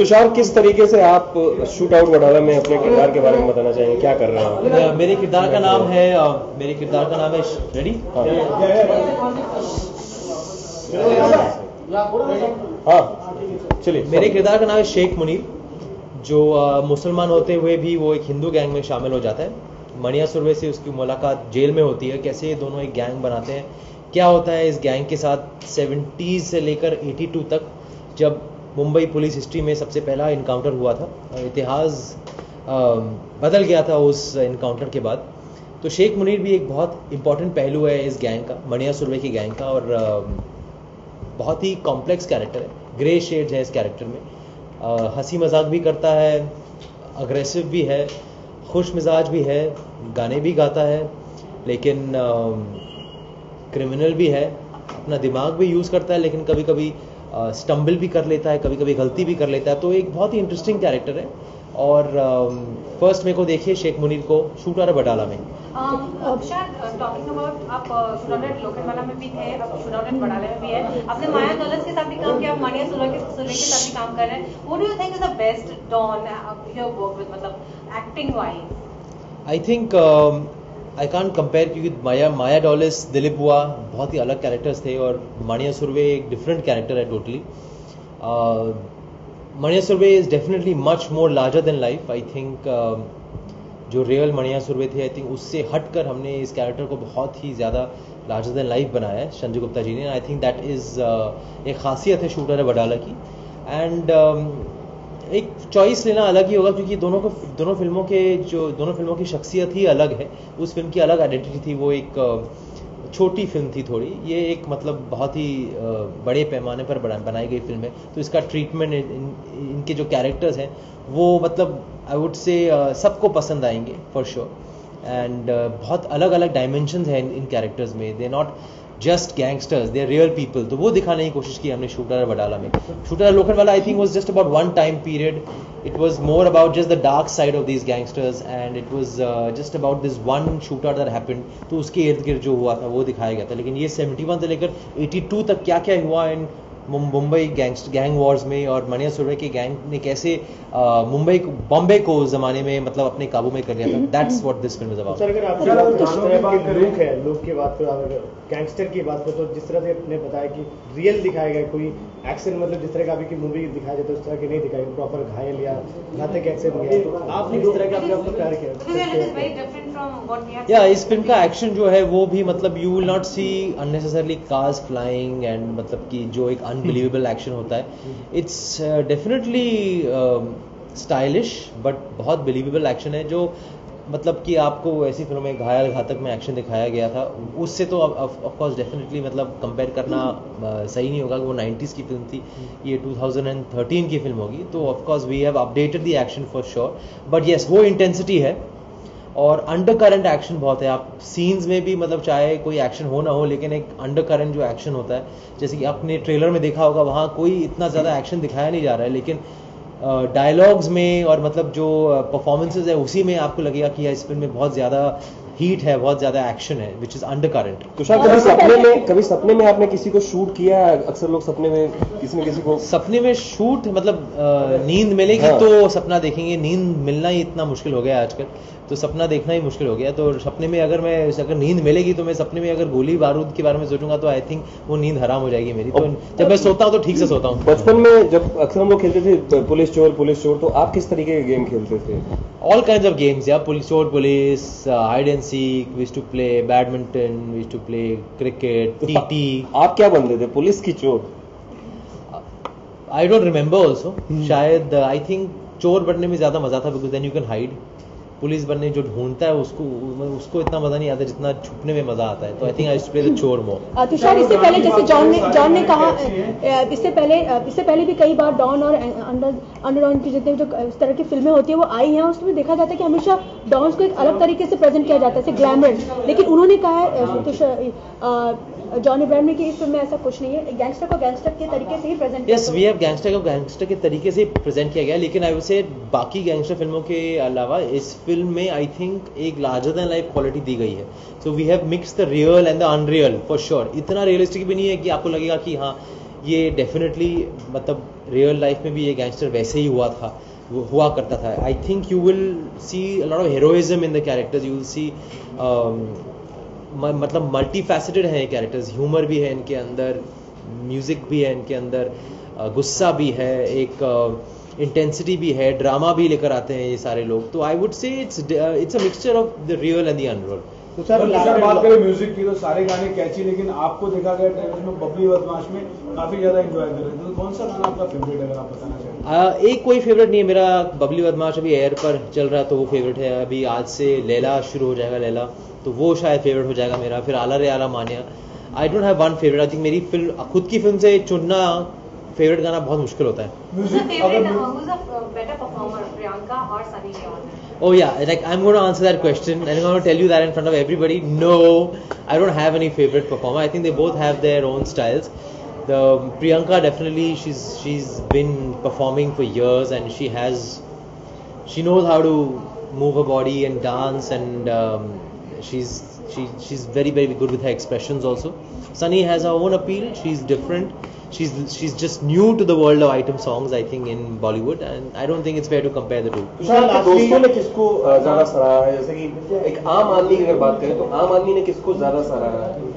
तुषार, किस तरीके से आप शूट आउट वडाला में अपने किरदार के बारे में बताना चाहेंगे, क्या कर रहे हैं आप? मेरे किरदार का नाम है रेडी? हाँ चलिए। मेरे किरदार का नाम है शेख मुनीर, जो मुसलमान होते हुए भी वो एक हिंदू गैंग में शामिल हो जाता है। मणिया सुरवे से उसकी मुलाकात जेल में होती है। कैसे ये दोनों एक गैंग बनाते हैं, क्या होता है इस गैंग के साथ 70s से लेकर 82 तक, जब मुंबई पुलिस हिस्ट्री में सबसे पहला इनकाउंटर हुआ था। इतिहास बदल गया था उस इनकाउंटर के बाद। तो शेख मुनीर भी एक बहुत इंपॉर्टेंट पहलू है इस गैंग का, मणिया सुरवे की गैंग का, और बहुत ही कॉम्प्लेक्स कैरेक्टर है। ग्रे शेड्स है इस कैरेक्टर में। हंसी मजाक भी करता है, अग्रेसिव भी है, खुश मिजाज भी है, गाने भी गाता है, लेकिन क्रिमिनल भी है, अपना दिमाग भी यूज़ करता है, लेकिन कभी कभी स्टम्बल भी कर लेता है, कभी कभी गलती भी कर लेता है। तो एक बहुत ही इंटरेस्टिंग कैरेक्टर है। और फर्स्ट मेरे को देखिए शेख मुनीर को शूटर बटाला में। टॉकिंग अबाउट, आप शूटर लोखंडवाला में भी थे, अब शूटर बटाला में भी है, आपने माया दौलत के साथ भी काम किया, मणिया सुरवे के साथ भी काम कर रहे हैं। What do you think is the best don you have worked with, मतलब acting wise? I think I can't compare, क्योंकि माया डॉलिस, दिलीप बुआ बहुत ही अलग कैरेक्टर्स थे, और मणिया सुरवे एक डिफरेंट कैरेक्टर है totally. मणिया Surve is definitely much more larger than life. I think जो रियल मणिया सुरवे थे, आई थिंक उससे हटकर हमने इस कैरेक्टर को बहुत ही ज़्यादा लार्जर देन लाइफ बनाया है संजय गुप्ता जी ने। आई थिंक दैट इज़ एक खासियत है शूटर है बटाला की। एंड एक चॉइस लेना अलग ही होगा, क्योंकि दोनों फिल्मों की शख्सियत ही अलग है। उस फिल्म की अलग आइडेंटिटी थी, वो एक छोटी फिल्म थी थोड़ी, ये एक मतलब बहुत ही बड़े पैमाने पर बनाई गई फिल्म है। तो इसका ट्रीटमेंट, इनके जो कैरेक्टर्स हैं वो मतलब आई वुड से सबको पसंद आएंगे फॉर श्योर। एंड बहुत अलग अलग डायमेंशंस हैं इन कैरेक्टर्स में। They not just gangsters, they are real people. तो वो दिखाने की कोशिश की हमने शूटर बटाला में। Shooter Lokhandwala I think was just about one time period. It was more about just the dark side of these gangsters, and it was just about this one shooter that happened. तो उसके इर्द गिर्द जो हुआ था वो दिखाया गया था। लेकिन ये 71 से लेकर 82 तक क्या क्या हुआ इन मुंबई गैंग वॉर्स में, और मणिया सुरवे के गैंग ने कैसे बॉम्बे को उस जमाने में मतलब अपने काबू में कर लिया था। That's what this film is about. Sir, अगर आपकी लुक की बात करो, अगर गैंगस्टर की बात करो, तो जिस तरह से आपने बताया कि रियल दिखाया गया, कोई एक्शन मतलब जिस तरह का अभी की मूवी दिखाया जाता है उस तरह की नहीं दिखाई, प्रॉपर घायल या घातक एक्शन नहीं है। तो आपने किस तरह का अपने आप को प्यार किया? या इस फिल्म का एक्शन जो है वो भी मतलब you will not see unnecessarily cars flying and मतलब कि जो एक अनबिलीवेबल एक्शन होता है, इट्स डेफिनेटली स्टाइलिश बट बहुत बिलीवेबल एक्शन है। जो मतलब कि आपको ऐसी फिल्मों में घायल घातक में एक्शन दिखाया गया था, उससे तो ऑफ कोर्स डेफिनेटली मतलब कंपेयर करना सही नहीं होगा। वो 90s की फिल्म थी, ये 2013 की फिल्म होगी। तो of course we have updated the action for sure, but yes वो इंटेंसिटी है और अंडर करंट एक्शन बहुत है। आप सीन्स में भी मतलब चाहे कोई एक्शन हो ना हो, लेकिन एक अंडर करंट जो एक्शन होता है, जैसे कि आपने ट्रेलर में देखा होगा, वहाँ कोई इतना ज़्यादा एक्शन दिखाया नहीं जा रहा है, लेकिन डायलॉग्स में और मतलब जो परफॉर्मेंसेज है उसी में आपको लगेगा कि इस फिल्म में बहुत ज़्यादा हीट है, बहुत ज़्यादा एक्शन है, which is under current. Tushar, कभी सपने में आपने किसी को शूट किया है? अक्सर लोग सपने में किसी न किसी को सपने में शूट मतलब नींद मिलेगी तो सपना देखेंगे। नींद मिलना ही इतना मुश्किल हो गया है आजकल, तो सपना देखना ही मुश्किल हो गया। तो सपने में अगर नींद मिलेगी तो मैं सपने में अगर गोली बारूद के बारे में सोचूंगा तो आई थिंक वो नींद हराम हो जाएगी मेरी। तो जब मैं सोता हूँ तो ठीक से सोता हूँ। बचपन में जब अक्सर हम लोग खेलते थे पुलिस चोर, तो आप किस तरीके के गेम खेलते थे? ऑल काइंड्स ऑफ गेम्स, या पुलिस चोर police, hide and seek, we used to play badminton, we used to play cricket, TT. आप क्या बनते थे, पुलिस की चोर? I don't remember also. शायद आई थिंक चोर बनने में ज्यादा मजा था, because then you can hide. Police बनने जो ढूंढता है उसको इतना मजा नहीं आता जितना छुपने में मजा आता है। तो I think I used to play the चोर मोर। तुषार, इससे पहले जैसे जॉन ने कहा, इससे पहले भी कई बार डॉन और अंडरडॉन की जितने जो इस तरह की फिल्में होती है वो आई हैं, उसमें देखा जाता है कि हमेशा डॉन्स को एक अलग तरीके से प्रेजेंट किया जाता है, जैसे ग्लैमरस। लेकिन उन्होंने कहा है जॉन इब्राहिम ने कि इस फिल्म में ऐसा कुछ नहीं है, गैंगस्टर को गैंगस्टर के तरीके से ही प्रेजेंट किया। यस, वी हैव गैंगस्टर को गैंगस्टर के तरीके से प्रेजेंट किया गया, लेकिन आई वुड से बाकी गैंगस्टर फिल्मों के अलावा इस फिल्म में आई थिंक एक लार्जर देन लाइफ क्वालिटी दी गई है। So we have mix the real and the unreal for sure. इतना रियलिस्टिक भी नहीं है कि आपको लगेगा कि हाँ ये डेफिनेटली मतलब रियल लाइफ में भी ये गैंगस्टर वैसे ही हुआ करता था. I think you will see a lot of heroism in the characters. You will see मतलब मल्टी फैसेटेड हैं ये कैरेक्टर्स. ह्यूमर भी है इनके अंदर, म्यूजिक भी है इनके अंदर, गुस्सा भी है, एक इंटेंसिटी भी है, ड्रामा भी लेकर आते हैं ये सारे लोग. तो आई वुड से it's a mixture of the real and the unreal. तो सर बात करें म्यूजिक की तो सारे गाने कैची, लेकिन आपको देखा गया ट्रेलर में बबली बदमाश में काफी ज्यादा एंजॉय कर रहे थे. तो कौन सा गाना आपका फेवरेट है अगर आप बताना चाहें? एक कोई फेवरेट नहीं है मेरा. बबली बदमाश अभी एयर पर चल रहा है तो वो फेवरेट है. अभी आज से लैला शुरू हो जाएगा, लैला, तो वो शायद फेवरेट हो जाएगा मेरा. फिर आला रे आला मानिया. I don't have one favourite. I think मेरी फिल्म, खुद की फिल्म से चुनना फेवरेट गाना बहुत मुश्किल होता है. Oh yeah, like I'm going to answer that question and I'm going to tell you that in front of everybody. No, I don't have any favorite performer. I think they both have their own styles. The Priyanka definitely, she's been performing for years and she knows how to move her body and dance, and she's very good with her expressions also. Sunny has her own appeal. She's different. She's just new to the world of item songs, I think, in Bollywood, and I don't think it's fair to compare the two. दोस्तों ने किसको ज्यादा सराहा है? जैसे कि एक आम आदमी की अगर बात करें तो आम आदमी ने किसको ज्यादा सराहा है?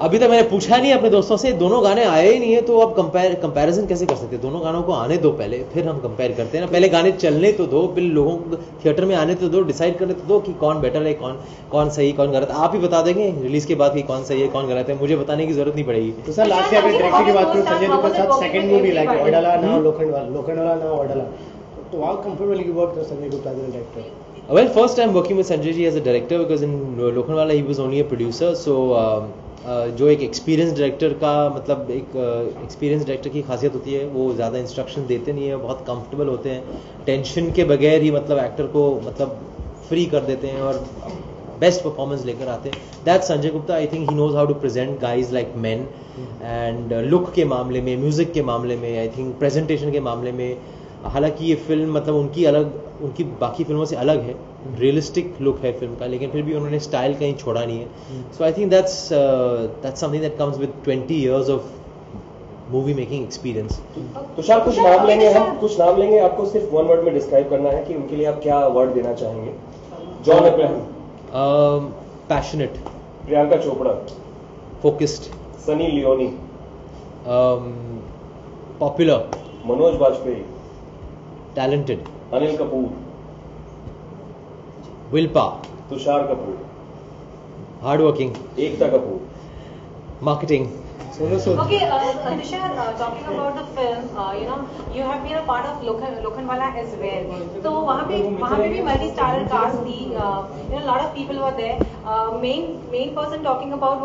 अभी तक मैंने पूछा नहीं अपने दोस्तों से. दोनों गाने आए ही नहीं है तो अब कंपैरिजन कैसे कर सकते? दोनों गानों को आने दो पहले, फिर हम कंपेयर करते हैं ना. पहले गाने चलने तो दो, फिर लोगों को थिएटर में आने तो दो, डिसाइड करने तो दो कि कौन बेटर है, कौन सही, कौन गलत. आप ही बता देंगे रिलीज के बाद कि कौन सही है, कौन गलत है. मुझे बताने की जरूरत नहीं पड़ेगी. तो सर लास्ट ईयर डायरेक्टर की बात करूं, संजय दत्त के साथ second movie like Wadala now Lokhandwala now Wadala. तो how comfortable you work with Sanjay Gupta as a director? Well, first I'm working with Sanjay ji as a director because in Lokhandwala he was only a producer. So जो एक experience director का मतलब एक experience director की खासियत होती है, वो ज़्यादा इंस्ट्रक्शन देते नहीं है, बहुत कंफर्टेबल होते हैं, टेंशन के बगैर ही मतलब एक्टर को मतलब फ्री कर देते हैं और बेस्ट परफॉर्मेंस लेकर आते हैं. That's Sanjay Gupta. I think he knows how to present guys like men. And look के मामले में, म्यूजिक के मामले में, आई थिंक प्रेजेंटेशन के मामले में, हालांकि ये फिल्म मतलब उनकी बाकी फिल्मों से अलग है, रियलिस्टिक लुक है फिल्म का, लेकिन फिर भी उन्होंने स्टाइल कहीं छोड़ा नहीं है. So I think that's something that comes with 20 years of movie making experience. Tushar, कुछ नाम लेंगे हम, कुछ नाम लेंगे, आपको सिर्फ वन वर्ड में डिस्क्राइब करना है कि उनके लिए आप क्या वर्ड देना चाहेंगे. John Abraham. Passionate. Priyanka Chopra. Focused. Sunny Leone. Popular. Manoj Bajpayee. Talented. Anil Kapoor. विल्पा. Tushar Kapoor. Hard working. Ekta Kapoor. Marketing. Okay, Tushar, talking about the film, you have been a part of Lokhandwala as well. तो वहाँ पे भी multi-starrer cast थी. A lot of people were there. Main person talking about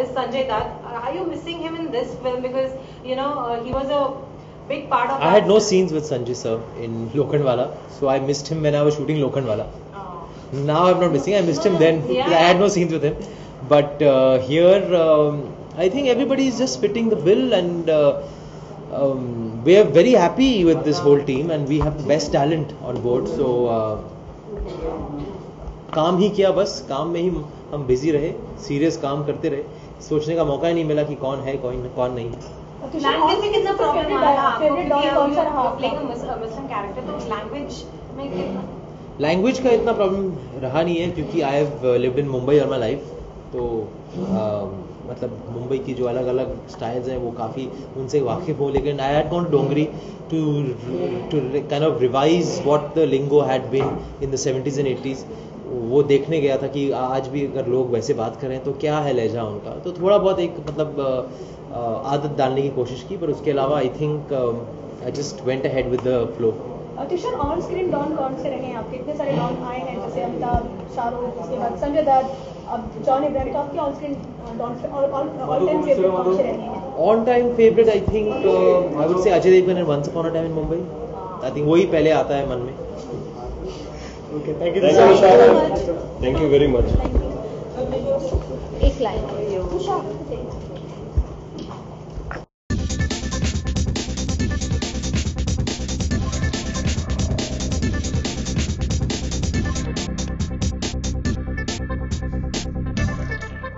is Sanjay Dutt. Are you missing him in this film because he was a big part of. I had no scenes with Sanjay sir in Lokhandwala, so I missed him when I was shooting Lokhandwala. Now I'm not missing. I missed him then because I had no scenes with him. But here, I think everybody is just fitting the bill, and we are very happy with this whole team, and we have the best talent on board. So काम ही किया, बस काम में ही हम busy रहे, serious काम करते रहे, सोचने का मौका ही नहीं मिला कि कौन है कौन नहीं. लैंग्वेज में कितना प्रॉब्लम आ रहा है आपको? प्लेइंग अ मुस्लिम कैरेक्टर, तो लैंग्वेज में कितना? लैंग्वेज का इतना प्रॉब्लम रहा नहीं है क्योंकि I have lived in Mumbai all my life. तो मतलब मुंबई की जो अलग अलग स्टाइल्स हैं वो काफ़ी उनसे वाकिफ हूँ, लेकिन I had gone to Dongri to kind of revise what the lingo had been in the 70s and 80s. वो देखने गया था कि आज भी अगर लोग वैसे बात करें तो क्या है लहजा उनका. तो थोड़ा बहुत एक मतलब आदत डालने की कोशिश की, पर उसके अलावा I think I just went ahead with the flow. Tushar, on screen don कौन से रहे हैं आपके? इतने सारे डॉन आए हैं, जैसे अमिताभ, शाहरुख, उसके बाद संजय दत्त, अब जॉन अब्राहम. तो आपके on screen don all time favourite कौन से रहे हैं? On time favourite I think I would say Ajay Devgn and once upon a time in Mumbai. आई थिंक वही पहले आता है मन में. Okay, thank you. Thank you very much. एक लाइन.